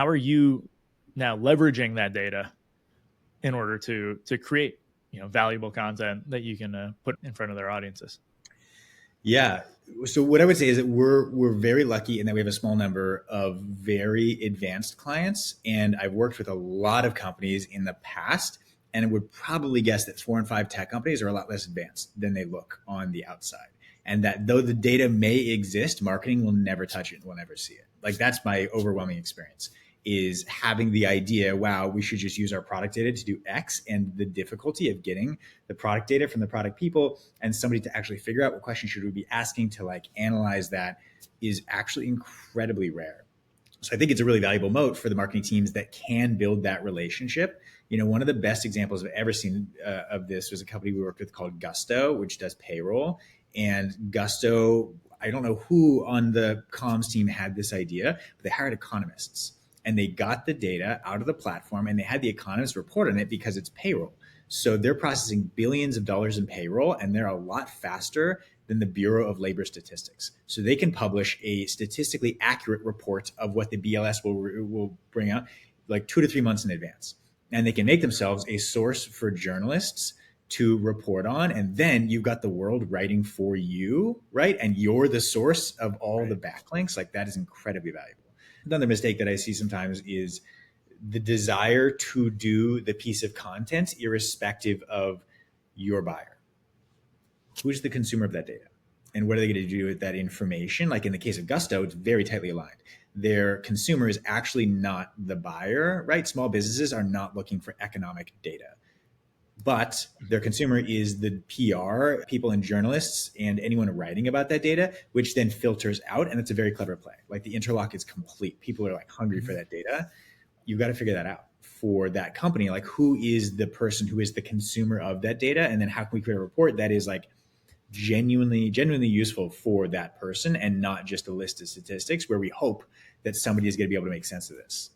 how are you now leveraging that data in order to create valuable content that you can put in front of their audiences? Yeah. So what I would say is that we're very lucky in that we have a small number of very advanced clients, and I've worked with a lot of companies in the past, and I would probably guess that 4 and 5 tech companies are a lot less advanced than they look on the outside. And that though the data may exist, marketing will never touch it and will never see it. Like that's my overwhelming experience is having the idea, wow, we should just use our product data to do X, and the difficulty of getting the product data from the product people and somebody to actually figure out what question should we be asking to like analyze that is actually incredibly rare. So I think it's a really valuable moat for the marketing teams that can build that relationship. One of the best examples I've ever seen of this was a company we worked with called Gusto, which does payroll. And Gusto, I don't know who on the comms team had this idea, but they hired economists and they got the data out of the platform and they had the economists report on it because it's payroll. So they're processing billions of dollars in payroll and they're a lot faster than the Bureau of Labor Statistics. So they can publish a statistically accurate report of what the BLS will bring out like 2 to 3 months in advance. And they can make themselves a source for journalists to report on. And then you've got the world writing for you, right? And you're the source of all the backlinks. Like that is incredibly valuable. Another mistake that I see sometimes is the desire to do the piece of content irrespective of your buyer. Who's the consumer of that data? And what are they going to do with that information? Like in the case of Gusto, it's very tightly aligned. Their consumer is actually not the buyer, right? Small businesses are not looking for economic data. But their consumer is the PR people and journalists and anyone writing about that data, which then filters out. And it's a very clever play. Like the interlock is complete. People are like hungry for that data. You've got to figure that out for that company. Like who is the person who is the consumer of that data? And then how can we create a report that is like genuinely useful for that person and not just a list of statistics where we hope that somebody is going to be able to make sense of this.